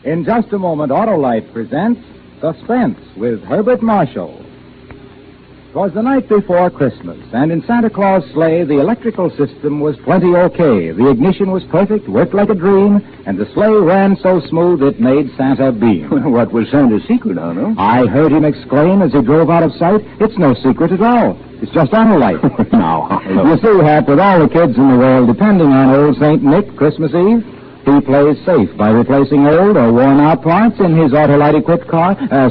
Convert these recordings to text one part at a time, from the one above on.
In just a moment, Autolite presents Suspense with Herbert Marshall. 'Twas the night before Christmas, and in Santa Claus' sleigh, the electrical system was plenty okay. The ignition was perfect, worked like a dream, and the sleigh ran so smooth it made Santa beam. What was Santa's secret, Arno? I heard him exclaim as he drove out of sight, "It's no secret at all. It's just Autolite." Now, You see, Hap, with all the kids in the world depending on old St. Nick Christmas Eve, he plays safe by replacing old or worn-out parts in his Autolite-equipped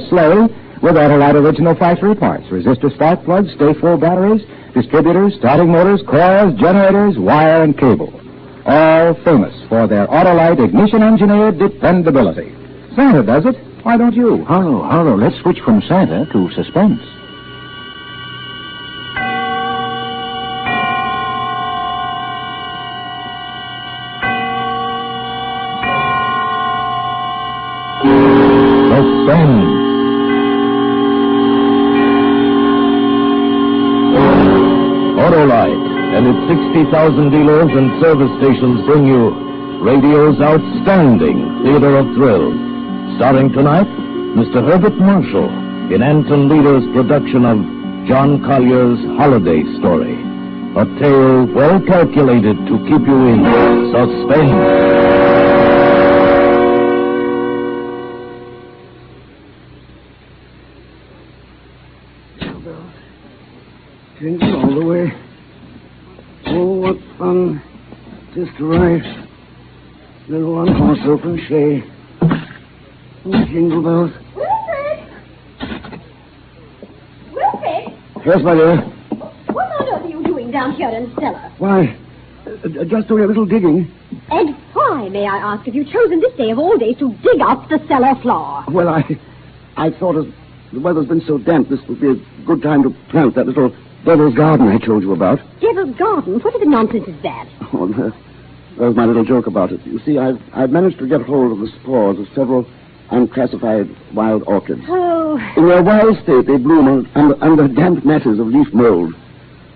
sleigh with Autolite original factory parts. Resistor spark plugs, stay-full batteries, distributors, starting motors, coils, generators, wire, and cable. All famous for their Autolite ignition-engineered dependability. Santa does it. Why don't you? Arno, let's switch from Santa to Suspense. Suspense. Autolite and its 60,000 dealers and service stations bring you radio's outstanding theater of thrills. Starring tonight, Mr. Herbert Marshall in Anton Leader's production of John Collier's Holiday Story. A tale well calculated to keep you in suspense. Jingle all the way. Oh, what fun. Just right. Little one-horse open sleigh. Oh, jingle bells. Wilfred! Yes, my dear. What on earth are you doing down here in the cellar? Why, just doing a little digging. And why, may I ask, have you chosen this day of all days to dig up the cellar floor? Well, I thought as the weather's been so damp, this would be a good time to plant that little Devil's Garden I told you about. Devil's Garden? What kind of nonsense is that? Oh, that was my little joke about it. You see, I've managed to get hold of the spores of several unclassified wild orchids. Oh. In their wild state, they bloom under damp masses of leaf mold.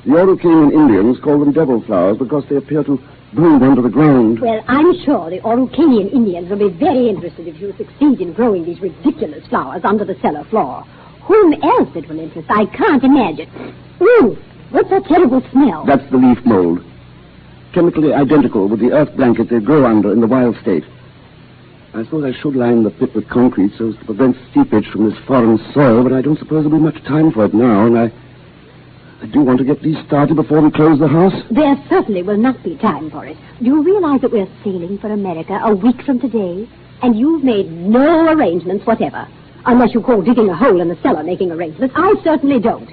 The Araucanian Indians call them devil flowers because they appear to bloom under the ground. Well, I'm sure the Araucanian Indians will be very interested if you succeed in growing these ridiculous flowers under the cellar floor. Whom else it will interest, I can't imagine. Ooh, what's that terrible smell? That's the leaf mold. Chemically identical with the earth blanket they grow under in the wild state. I suppose I should line the pit with concrete so as to prevent seepage from this foreign soil, but I don't suppose there'll be much time for it now, and I do want to get these started before we close the house. There certainly will not be time for it. Do you realize that we're sailing for America a week from today? And you've made no arrangements whatever. Unless you call digging a hole in the cellar making arrangements. I certainly don't.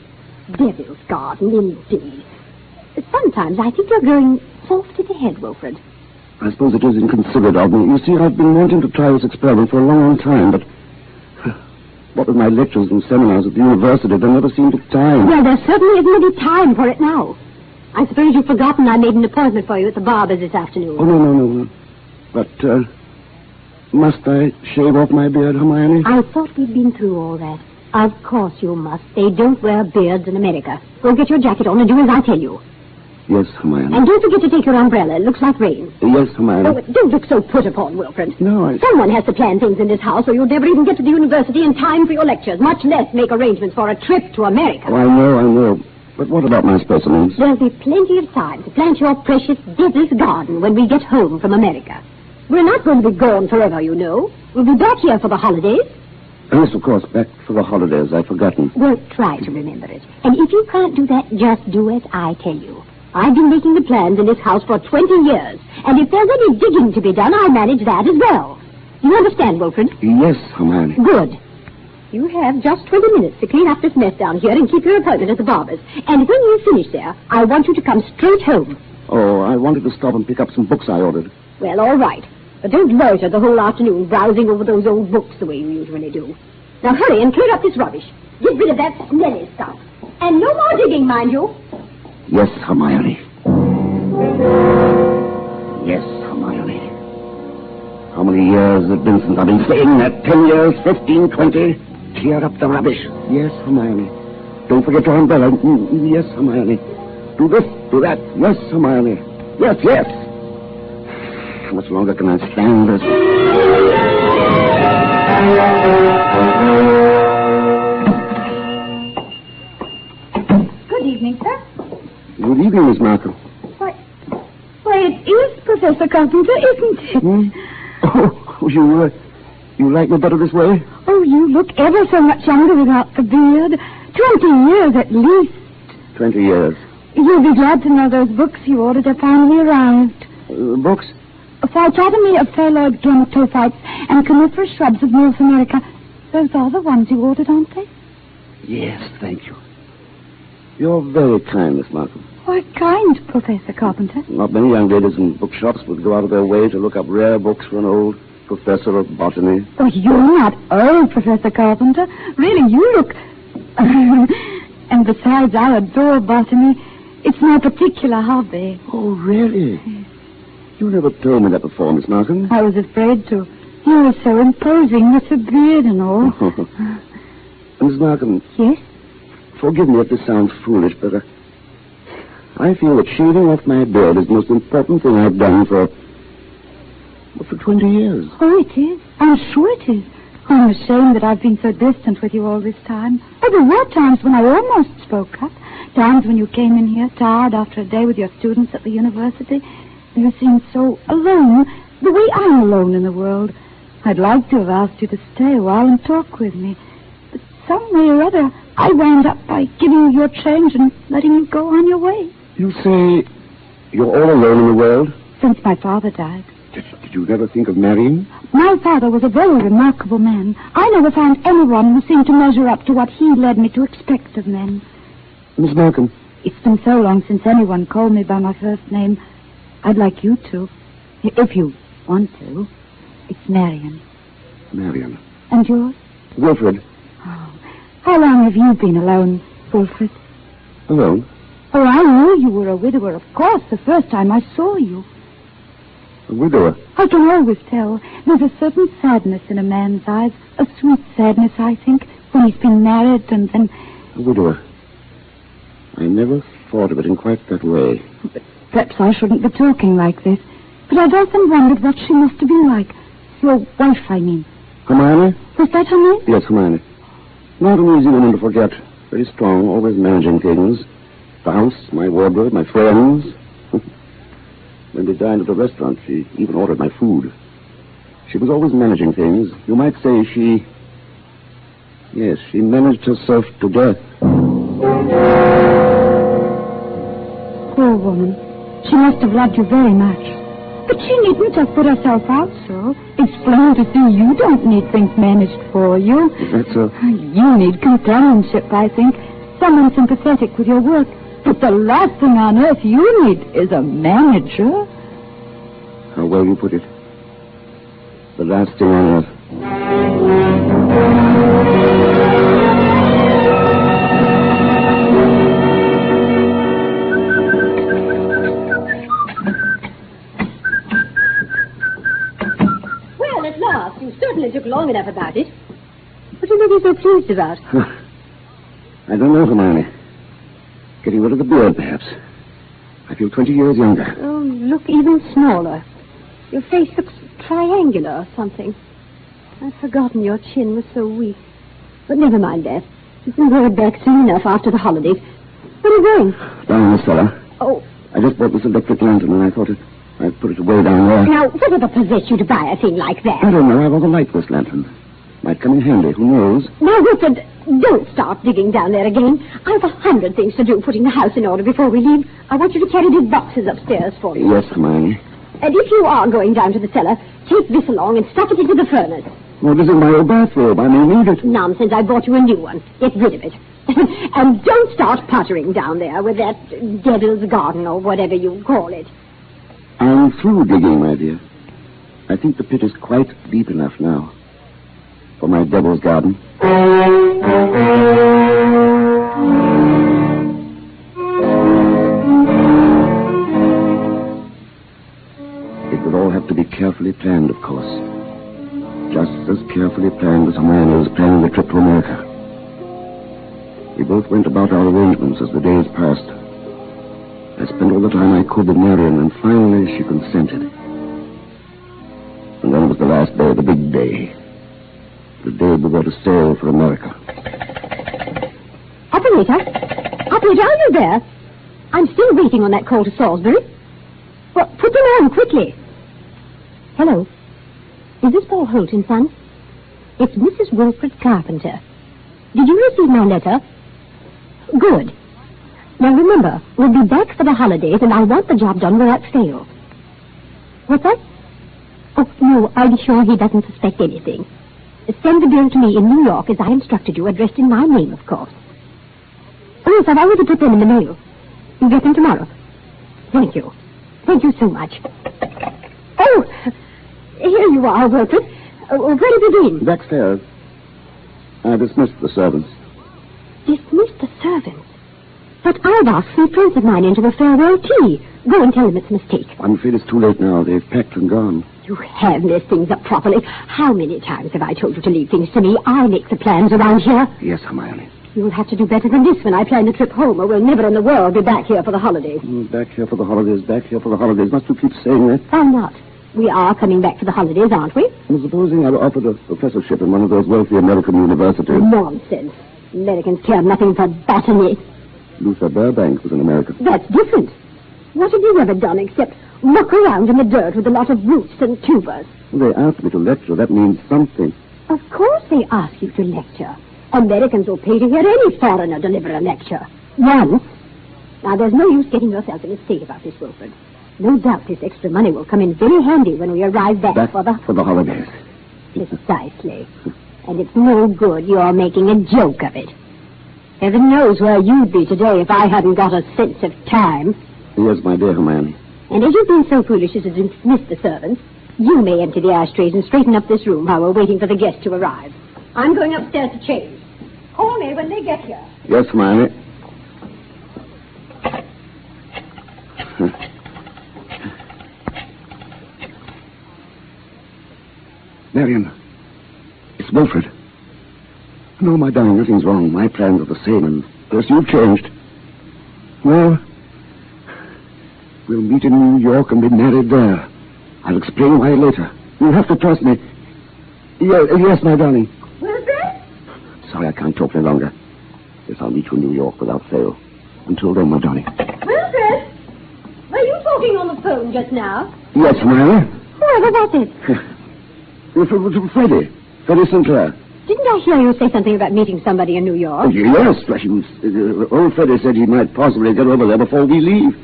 Devil's Garden, indeed. Sometimes I think you're growing soft in the head, Wilfred. I suppose it is inconsiderate of me. You see, I've been wanting to try this experiment for a long time, but what with my lectures and seminars at the university, there never seemed a time. Well, there certainly isn't any time for it now. I suppose you've forgotten I made an appointment for you at the barber's this afternoon. Oh, no. But, must I shave off my beard, Hermione? I thought we'd been through all that. Of course you must. They don't wear beards in America. Go get your jacket on and do as I tell you. Yes, Hermione. And don't forget to take your umbrella. It looks like rain. Yes, Hermione. Oh, don't look so put upon, Wilfred. No, Someone has to plan things in this house, or you'll never even get to the university in time for your lectures, much less make arrangements for a trip to America. Oh, I know. But what about my specimens? There'll be plenty of time to plant your precious Devil's Garden when we get home from America. We're not going to be gone forever, you know. We'll be back here for the holidays. Yes, of course, back for the holidays. I've forgotten. Well, try to remember it. And if you can't do that, just do as I tell you. I've been making the plans in this house for 20 years. And if there's any digging to be done, I'll manage that as well. You understand, Wilfred? Yes, Hermione. Good. You have just 20 minutes to clean up this mess down here and keep your appointment at the barber's. And when you finish there, I want you to come straight home. Oh, I wanted to stop and pick up some books I ordered. Well, all right. But don't loiter the whole afternoon browsing over those old books the way you usually do. Now hurry and clear up this rubbish. Get rid of that smelly stuff. And no more digging, mind you. Yes, Hermione. Yes, Hermione. How many years has it been since I've been saying that? 10 years, 15, 20? Clear up the rubbish. Yes, Hermione. Don't forget your umbrella. Yes, Hermione. Do this, do that. Yes, Hermione. Yes. How much longer can I stand this? Carpenter, isn't it? Oh, you like me better this way? Oh, you look ever so much younger without the beard. 20 years at least. 20 years. You'll be glad to know those books you ordered have finally arrived. Books? Phytotomy of phaloid gametophytes and coniferous shrubs of North America. Those are the ones you ordered, aren't they? Yes, thank you. You're very kind, Miss Markham. What kind, Professor Carpenter? Not many young ladies in bookshops would go out of their way to look up rare books for an old professor of botany. Oh, you're not old, Professor Carpenter. Really, you look... And besides, I adore botany. It's my particular hobby. Oh, really? You never told me that before, Miss Markham. I was afraid to. You were so imposing with the beard and all. Miss Markham. Yes? Forgive me if this sounds foolish, but I feel that shaving off my beard is the most important thing I've done for 20 years. Oh, it is. I'm sure it is. I'm ashamed that I've been so distant with you all this time. Oh, there were times when I almost spoke up. Times when you came in here tired after a day with your students at the university. You seemed so alone, the way I'm alone in the world. I'd like to have asked you to stay a while and talk with me. But some way or other, I wound up by giving you your change and letting you go on your way. You say you're all alone in the world? Since my father died. Did you never think of marrying? My father was a very remarkable man. I never found anyone who seemed to measure up to what he led me to expect of men. Miss Markham. It's been so long since anyone called me by my first name. I'd like you to, if you want to. It's Marion. Marion. And yours? Wilfred. Oh, how long have you been alone, Wilfred? Alone? Oh, I knew you were a widower, of course, the first time I saw you. A widower? I can always tell. There's a certain sadness in a man's eyes. A sweet sadness, I think, when he's been married and then... A widower. I never thought of it in quite that way. But perhaps I shouldn't be talking like this. But I've often wondered what she must have been like. Your wife, I mean. Hermione? Was that her name? Yes, Hermione. Not an easy woman to forget. Very strong, always managing things. The house, my wardrobe, my friends. When we dined at a restaurant, she even ordered my food. She was always managing things. You might say she... Yes, she managed herself to death. Poor woman. She must have loved you very much. But she needn't have put herself out so. It's plain to see you don't need things managed for you. Is that so? You need companionship, I think. Someone sympathetic with your work. But the last thing on earth you need is a manager. How well you put it. The last thing on earth. Well, at last. You certainly took long enough about it. What do you think you're so pleased about? I don't know, Hermione. Getting rid of the beard, perhaps. I feel 20 years younger. Oh, you look even smaller. Your face looks triangular or something. I've forgotten your chin was so weak. But never mind that. You can grow it back soon enough after the holidays. Where are you going? Down in the cellar. Oh. I just bought this electric lantern, and I thought I'd put it away down there. Now, whatever possessed you to buy a thing like that? I don't know. I want to light this lantern. Might come in handy. Who knows? Now, Wilfred, don't start digging down there again. I've 100 things to do putting the house in order before we leave. I want you to carry these boxes upstairs for me. Yes, Hermione. And if you are going down to the cellar, take this along and stuff it into the furnace. Well, this is my old bathrobe. I may need it. Nonsense. I bought you a new one. Get rid of it. And don't start puttering down there with that devil's garden or whatever you call it. I'm through digging, my dear. I think the pit is quite deep enough now for my devil's garden. It would all have to be carefully planned, of course. Just as carefully planned as Hermione was planning the trip to America. We both went about our arrangements as the days passed. I spent all the time I could with Marion, and finally she consented. And then it was the last day, the big day. The day we were to sail for America. Operator? Operator, are you there? I'm still waiting on that call to Salisbury. Well, put them on quickly. Hello. Is this Paul Holt and Son? It's Mrs. Wilfred Carpenter. Did you receive my letter? Good. Now remember, we'll be back for the holidays, and I want the job done without fail. What's that? Oh, no, I'll be sure he doesn't suspect anything. Send the bill to me in New York, as I instructed you, addressed in my name, of course. Oh, yes, I've already put them in the mail. You'll get them tomorrow. Thank you. Thank you so much. Oh, here you are, Wilfred. Where have you been? Backstairs. I dismissed the servants. Dismissed the servants? But I've asked some friends of mine into a farewell tea. Go and tell them it's a mistake. I'm afraid it's too late now. They've packed and gone. You have left things up properly. How many times have I told you to leave things to me? I make the plans around here. Yes, Hermione. You'll have to do better than this when I plan the trip home, or we'll never in the world be back here for the holidays. Back here for the holidays, back here for the holidays. Must you keep saying that? Why not? We are coming back for the holidays, aren't we? And supposing I were offered a professorship in one of those wealthy American universities. Nonsense. Americans care nothing for botany. Luther Burbank was in America. That's different. What have you ever done except muck around in the dirt with a lot of roots and tubers? They asked me to lecture. That means something. Of course they ask you to lecture. Americans will pay to hear any foreigner deliver a lecture. Once. Now, there's no use getting yourself in a state about this, Wilfred. No doubt this extra money will come in very handy when we arrive back for the holidays. Precisely. And it's no good you're making a joke of it. Heaven knows where you'd be today if I hadn't got a sense of time. Yes, my dear Hermione. And as you've been so foolish as to dismiss the servants, you may empty the ashtrays and straighten up this room while we're waiting for the guests to arrive. I'm going upstairs to change. Call me when they get here. Yes, Hermione. Marion, it's Wilfred. No, my darling, nothing's wrong. My plans are the same, and yes, you've changed. Well, we'll meet in New York and be married there. I'll explain why later. You'll have to trust me. Yes, my darling. Wilfred? Sorry, I can't talk any longer. Yes, I'll meet you in New York without fail. Until then, my darling. Wilfred? Were you talking on the phone just now? Yes, Hermione. Whoever was it? Freddie. Freddie Sinclair. Didn't I hear you say something about meeting somebody in New York? Yes, old Freddie said he might possibly get over there before we leave.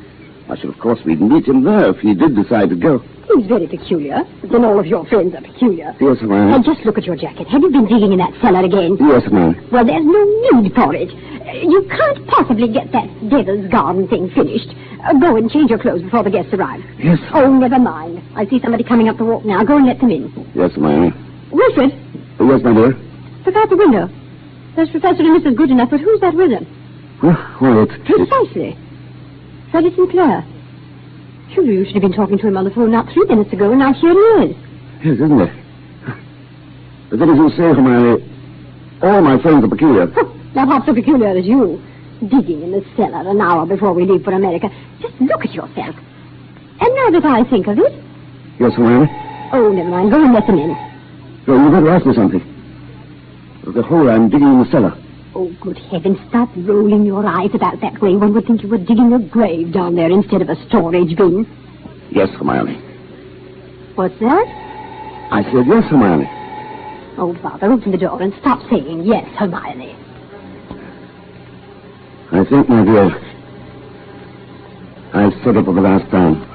I should, of course, we'd meet him there if he did decide to go. He's very peculiar. Then all of your friends are peculiar. Yes, Hermione. And just look at your jacket. Have you been digging in that cellar again? Yes, Hermione. Well, there's no need for it. You can't possibly get that devil's garden thing finished. Go and change your clothes before the guests arrive. Yes. Oh, never mind. I see somebody coming up the walk now. Go and let them in. Yes, Hermione. Wilfred? Yes, my dear. Look out the window. There's Professor and Mrs. Goodenough, but who's that with them? Well, Precisely. Freddie Sinclair. Surely you should have been talking to him on the phone not 3 minutes ago, and now here he is. Yes, isn't it? But then, as you say, Hermione, all my friends are peculiar. Not half so peculiar as you. Digging in the cellar an hour before we leave for America. Just look at yourself. And now that I think of it... Yes, Hermione? Oh, never mind. Go and let them in. So you better ask me something. The hole I'm digging in the cellar. Oh, good heavens, stop rolling your eyes about that way. One would think you were digging a grave down there instead of a storage bin. Yes, Hermione. What's that? I said yes, Hermione. Oh, Father, open the door and stop saying yes, Hermione. I think, my dear, I've said it for the last time.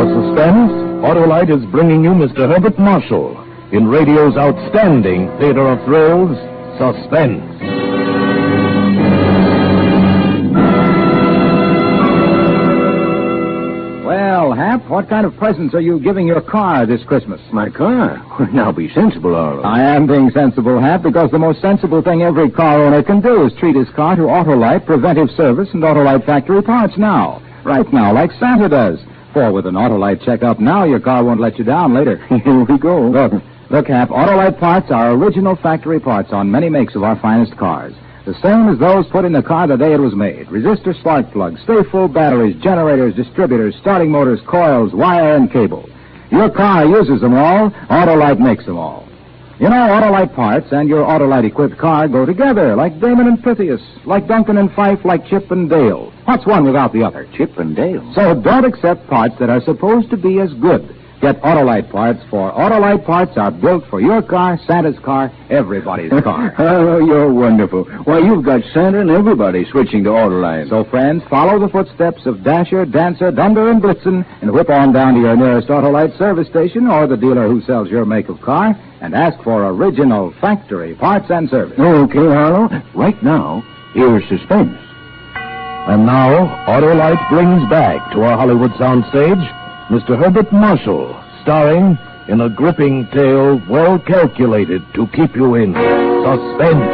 Suspense, Autolite is bringing you Mr. Herbert Marshall in radio's outstanding theater of thrills, Suspense. Well, Hap, what kind of presents are you giving your car this Christmas? My car? Now be sensible, Arlo. I am being sensible, Hap, because the most sensible thing every car owner can do is treat his car to Autolite preventive service and Autolite factory parts now. Right now, like Santa does. For with an Autolite checkup now, your car won't let you down later. Here we go. Look, Hap, Autolite parts are original factory parts on many makes of our finest cars. The same as those put in the car the day it was made. Resistor spark plugs, stay full batteries, generators, distributors, starting motors, coils, wire, and cable. Your car uses them all. Autolite makes them all. You know, Autolite parts and your Autolite-equipped car go together, like Damon and Pythias, like Duncan and Fife, like Chip and Dale. What's one without the other? Chip and Dale. So don't accept parts that are supposed to be as good. Get Autolite parts, for Autolite parts are built for your car, Santa's car, everybody's car. Oh, you're wonderful. Why, you've got Santa and everybody switching to Autolite. So, friends, follow the footsteps of Dasher, Dancer, Dunder, and Blitzen, and whip on down to your nearest Autolite service station or the dealer who sells your make of car, and ask for original factory parts and service. Okay, Harlow. Right now, here's Suspense. And now, Autolite brings back to our Hollywood soundstage Mr. Herbert Marshall, starring in a gripping tale well calculated to keep you in suspense.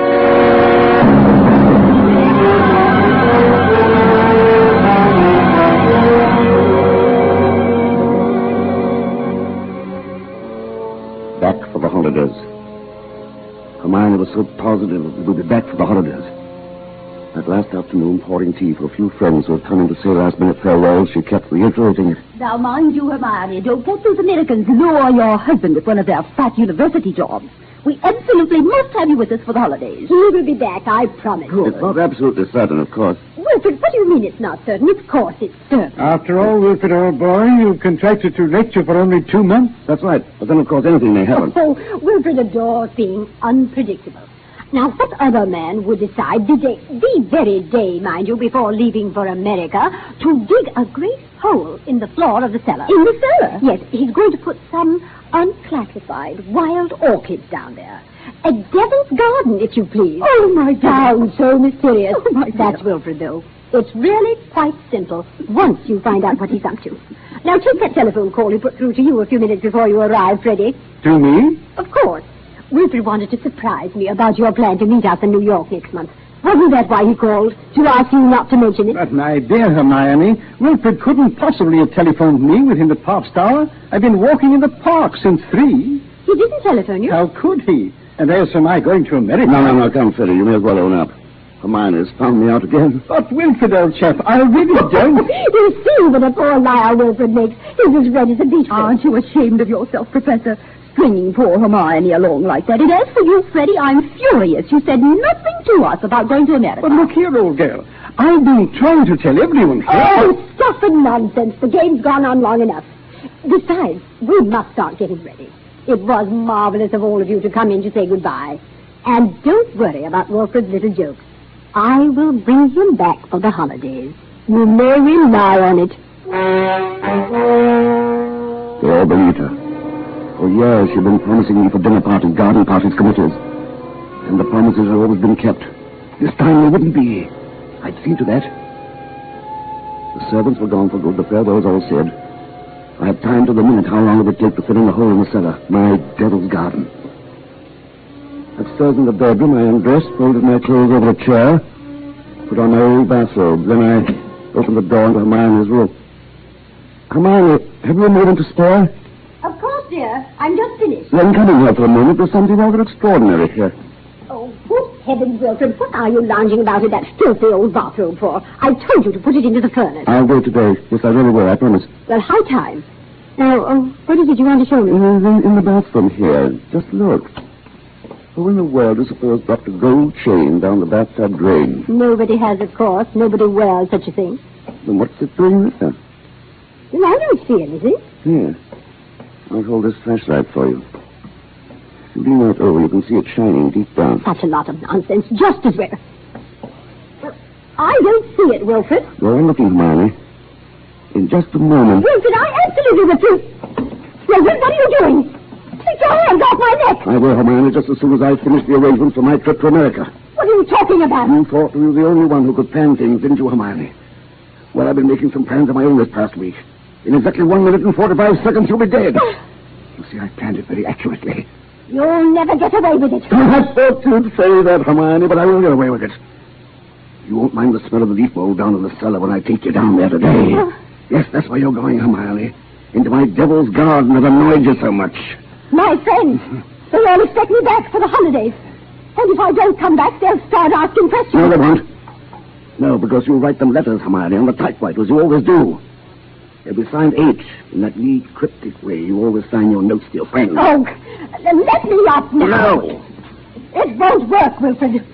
Back for the holidays. Hermione was so positive we would be back for the holidays. That last afternoon, pouring tea for a few friends who had come in to say last-minute farewells, she kept reiterating it. Now, mind you, Hermione, don't let those Americans lure your husband with one of their fat university jobs. We absolutely must have you with us for the holidays. He will be back, I promise. It's not absolutely certain, of course. Wilfred, what do you mean it's not certain? Of course it's certain. After all, Wilfred, old boy, you've contracted to lecture for only 2 months. That's right. But then, of course, anything may happen. Oh, Wilfred adores being unpredictable. Now, what other man would decide the very day, mind you, before leaving for America, to dig a great hole in the floor of the cellar? In the cellar? Yes, he's going to put some unclassified wild orchids down there. A devil's garden, if you please. Oh, my God. Sounds so mysterious. Oh, my God. That's Wilfred, though. It's really quite simple, once you find out what he's up to. Now, take that telephone call he put through to you a few minutes before you arrived, Freddie. To me? Of course. Wilfred wanted to surprise me about your plan to meet us in New York next month. Wasn't that why he called? To ask you not to mention it? But, my dear Hermione, Wilfred couldn't possibly have telephoned me within the past hour. I've been walking in the park since 3. He didn't telephone you? How could he? And there's am I going to America. No, come, Freddie. You may as well own up. Hermione has found me out again. But, Wilfred, old chap, I really don't. You see what a poor liar Wilfred makes. He's as red as a beetroot. Aren't you ashamed of yourself, Professor? Stringing poor Hermione along like that. And as for you, Freddie, I'm furious. You said nothing to us about going to America. But look here, old girl. I've been trying to tell everyone here. Oh, stuff and nonsense. The game's gone on long enough. Besides, we must start getting ready. It was marvelous of all of you to come in to say goodbye. And don't worry about Wilfred's little jokes. I will bring him back for the holidays. You may rely on it. They all believed her. For years, she'd been promising me for dinner parties, garden parties, committees. And the promises had always been kept. This time they wouldn't be. I'd seen to that. The servants were gone for good, the farewells all said. I had time to the minute how long it would take to fill in the hole in the cellar. My devil's garden. Upstairs in the bedroom, I undressed, folded my clothes over a chair, put on my old bathrobe. Then I opened the door into Hermione's room. Hermione, have you a moment to spare? Of course, dear. I'm just finished. Then come in here for a moment. There's something rather extraordinary here. Oh, good heavens, Wilfred. What are you lounging about in that filthy old bathrobe for? I told you to put it into the furnace. I'll go today. Yes, I really will, I promise. Well, how time? Now, what is it you want to show me? In the bathroom here. Just look. Who in the world is supposed to drop a gold chain down the bathtub drain? Nobody has, of course. Nobody wears such a thing. Then what's it doing there? Well, I don't see anything. Here. I'll hold this flashlight for you. If you lean out over, you can see it shining deep down. Such a lot of nonsense. Just as well. I don't see it, Wilfred. Go on looking, Hermione. In just a moment. Wilfred, I absolutely refuse. Wilfred, what are you doing? Take your hands off my neck. I will, Hermione, just as soon as I finish the arrangements for my trip to America. What are you talking about? You thought you were the only one who could plan things, didn't you, Hermione? Well, I've been making some plans of my own this past week. In exactly 1 minute and 45 seconds, you'll be dead. You see, I planned it very accurately. You'll never get away with it. I thought you'd say that, Hermione, but I will get away with it. You won't mind the smell of the leaf mold down in the cellar when I take you down there today. Yes, that's where you're going, Hermione. Into my devil's garden that annoyed you so much. My friends, they all expect me back for the holidays. And if I don't come back, they'll start asking questions. No, they won't. No, because you'll write them letters, Hermione, on the typewriter, as you always do. It'll be signed H in that neat, cryptic way you always sign your notes to your friends. Oh, let me up now. No. It won't work, Wilfred.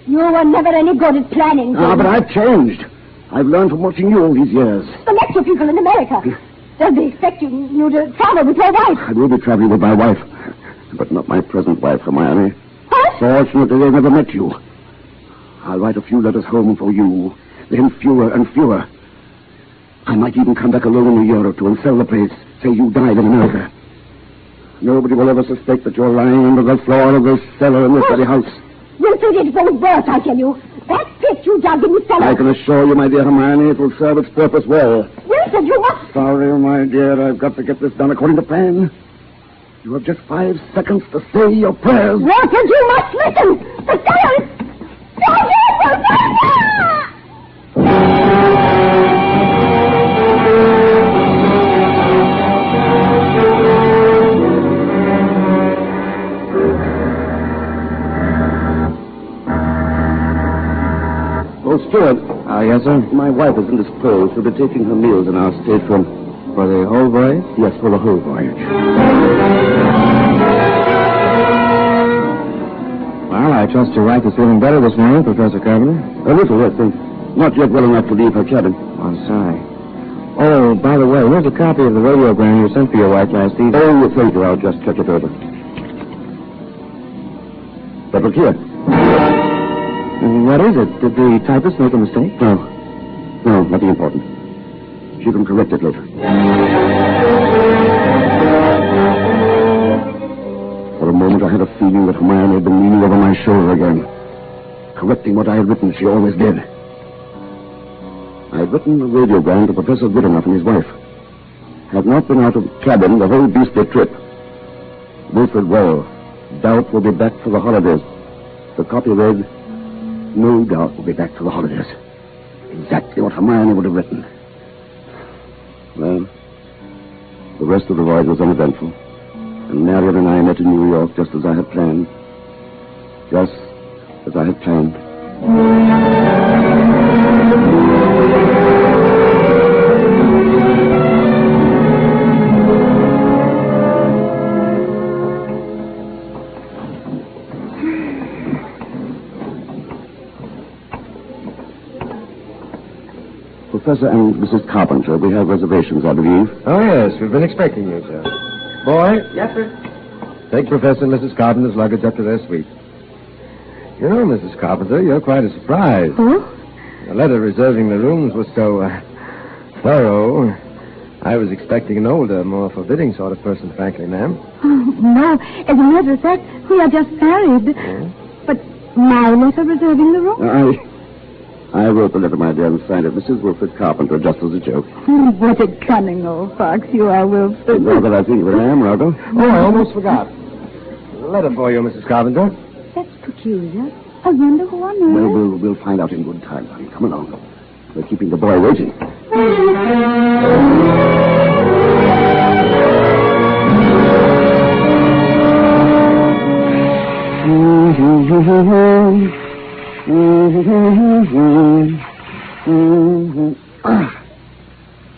You were never any good at planning. Ah, but I've changed. I've learned from watching you all these years. The lecture people in America. They'll be expecting you to travel with your wife. I will be traveling with my wife, but not my present wife, Hermione. What? Fortunately, they never met you. I'll write a few letters home for you, then fewer and fewer. I might even come back alone in a year or two and sell the place. Say you died in America. Nobody will ever suspect that you're lying under the floor of the cellar in this very house. Wilfred, it won't work, I tell you. That pit you dug in the cellar. I can assure you, my dear Hermione, it will serve its purpose well. Wilfred, you must... Sorry, my dear, I've got to get this done according to plan. You have just 5 seconds to say your prayers. Wilfred, you must listen. The cellar is... Down here, Wilfred! Oh, Stuart. Yes, sir? My wife is indisposed. She'll be taking her meals in our stateroom. For the whole voyage? Yes, for the whole voyage. Well, I trust your wife is feeling better this morning, Professor Carpenter. A little, I think. Not yet well enough to leave her cabin. I'm sorry. Oh, by the way, here's a copy of the radiogram you sent for your wife last evening. Oh, thank you. I'll just check it over. But look here. What is it? Did the typist make a mistake? No. No, nothing important. She can correct it later. For a moment, I had a feeling that Hermione had been leaning over my shoulder again, correcting what I had written. She always did. I had written a radiogram to Professor Goodenough and his wife. Had not been out of the cabin the whole beastly trip. Wilfred well. Doubt will be back for the holidays. The copy read, no doubt will be back for the holidays. Exactly what Hermione would have written. Well, the rest of the voyage was uneventful. And Marion and I met in New York just as I had planned. Just as I had planned. Professor and Mrs. Carpenter, we have reservations, I believe. Oh, yes. We've been expecting you, sir. Boy. Yes, sir. Take Professor and Mrs. Carpenter's luggage up to their suite. You know, Mrs. Carpenter, you're quite a surprise. Oh? The letter reserving the rooms was so thorough. I was expecting an older, more forbidding sort of person, frankly, ma'am. Oh, no. As a matter of fact, we are just married. Yeah? But my letter reserving the room? I wrote the letter, my dear, and signed it Mrs. Wilfred Carpenter, just as a joke. What a cunning old fox you are, Wilfred. Now that I think of it, I am, rather. Oh, I almost forgot. A letter for you, Mrs. Carpenter. That's peculiar. I wonder who on earth... Well, we'll find out in good time, honey. Come along. We're keeping the boy waiting.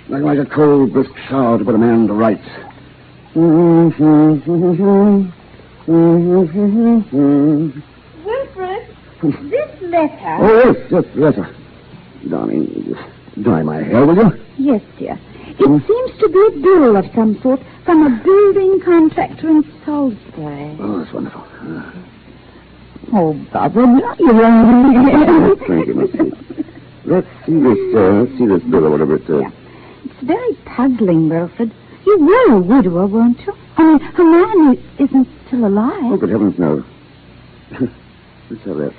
Like a cold, brisk shower to put a man to rights. Wilfred, this letter... Oh, yes, letter. Darling, dry my hair, will you? Yes, dear. It seems to be a bill of some sort from a building contractor in Salisbury. Oh, that's wonderful. Oh, Barbara, not your own. Thank you, Miss Smith. Let's see this bill or whatever it says. Yeah. It's very puzzling, Wilfred. You were a widower, weren't you? I mean, Hermione isn't still alive. Oh, good heavens, no. Let's have that.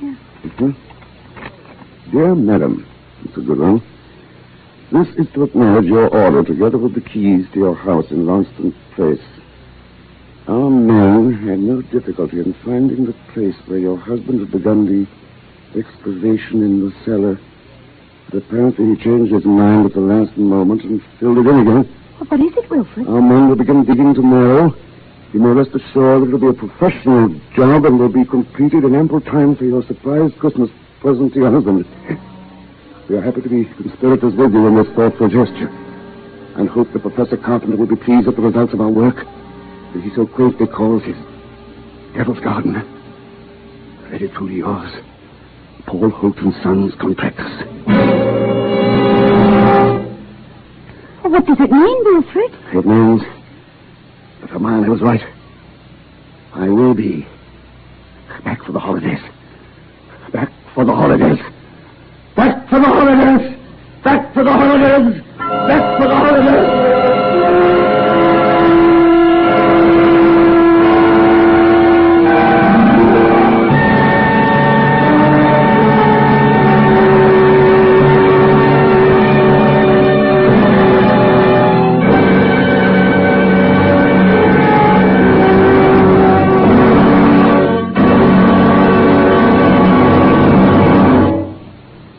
Yeah. Mm-hmm. Dear Madam, it's a good one. This is to acknowledge your order together with the keys to your house in Launceston Place. Our man had no difficulty in finding the place where your husband had begun the excavation in the cellar. But apparently he changed his mind at the last moment and filled it in again. Oh, what is it, Wilfred? Our men will begin digging tomorrow. You may rest assured that it'll be a professional job and will be completed in ample time for your surprise Christmas present to your husband. We are happy to be conspirators with you in this thoughtful gesture. and hope that Professor Carpenter will be pleased with the results of our work, as he so quaintly calls his Devil's Garden. Very truly yours, Paul Holt and Sons, Contractors. What does it mean, Wilfred? It means that Hermione was right. I will be back for the holidays. Back for the holidays. Back for the holidays! Back for the holidays! Back for the holidays!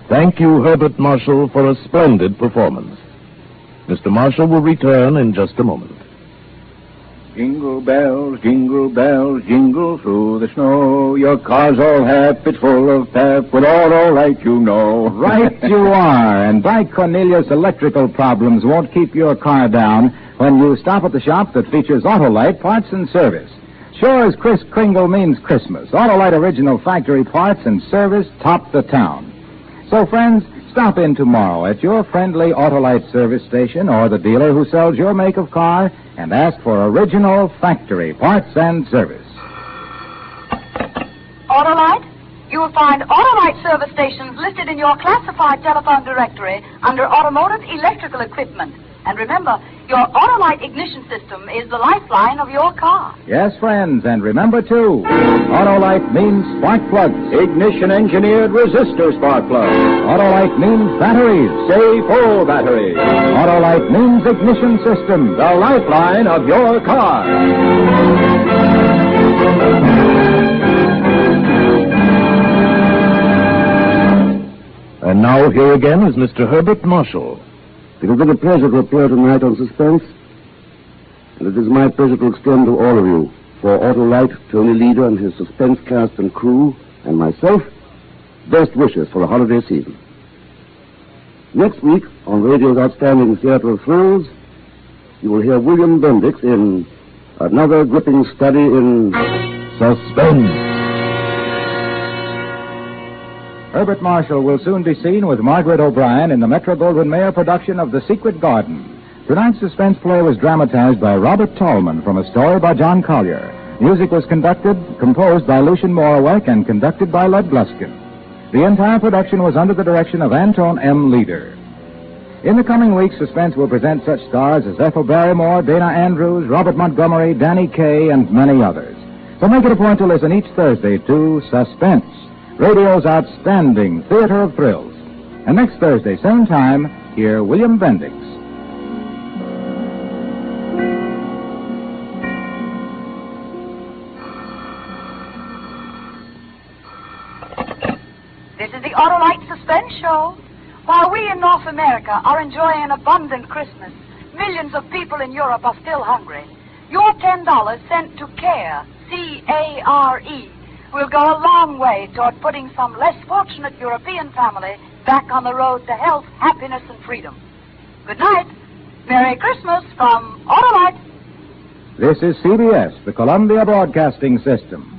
Thank you, Herbert Marshall, for a splendid performance. Mr. Marshall will return in just a moment. Jingle bells, jingle through the snow. Your car's all happy, full of pep, with auto light, you know. Right you are, and Dyke Cornelius electrical problems won't keep your car down when you stop at the shop that features Autolite parts and service. Sure as Kris Kringle means Christmas, Autolite original factory parts and service top the town. So, friends, stop in tomorrow at your friendly Autolite service station or the dealer who sells your make of car and ask for original factory parts and service. Autolite? You will find Autolite service stations listed in your classified telephone directory under Automotive Electrical Equipment. And remember, your Autolite ignition system is the lifeline of your car. Yes, friends, and remember, too, Autolite means spark plugs. Ignition-engineered resistor spark plugs. Autolite means batteries. Say full batteries. Autolite means ignition system, the lifeline of your car. And now here again is Mr. Herbert Marshall. It has been a pleasure to appear tonight on Suspense, and it is my pleasure to extend to all of you, for Autolite, Tony Leader and his Suspense cast and crew, and myself, best wishes for the holiday season. Next week, on radio's outstanding Theater of Thrills, you will hear William Bendix in another gripping study in Suspense. Herbert Marshall will soon be seen with Margaret O'Brien in the Metro-Goldwyn-Mayer production of The Secret Garden. Tonight's suspense play was dramatized by Robert Tallman from a story by John Collier. Music was composed by Lucien Morawek and conducted by Lud Gluskin. The entire production was under the direction of Anton M. Leader. In the coming weeks, Suspense will present such stars as Ethel Barrymore, Dana Andrews, Robert Montgomery, Danny Kaye, and many others. So make it a point to listen each Thursday to Suspense, radio's outstanding Theater of Thrills. And next Thursday, same time, hear William Bendix. This is the Autolite Suspense Show. While we in North America are enjoying an abundant Christmas, millions of people in Europe are still hungry. Your $10 sent to CARE, C-A-R-E, will go a long way toward putting some less fortunate European family back on the road to health, happiness, and freedom. Good night. Merry Christmas from Autolite. This is CBS, the Columbia Broadcasting System.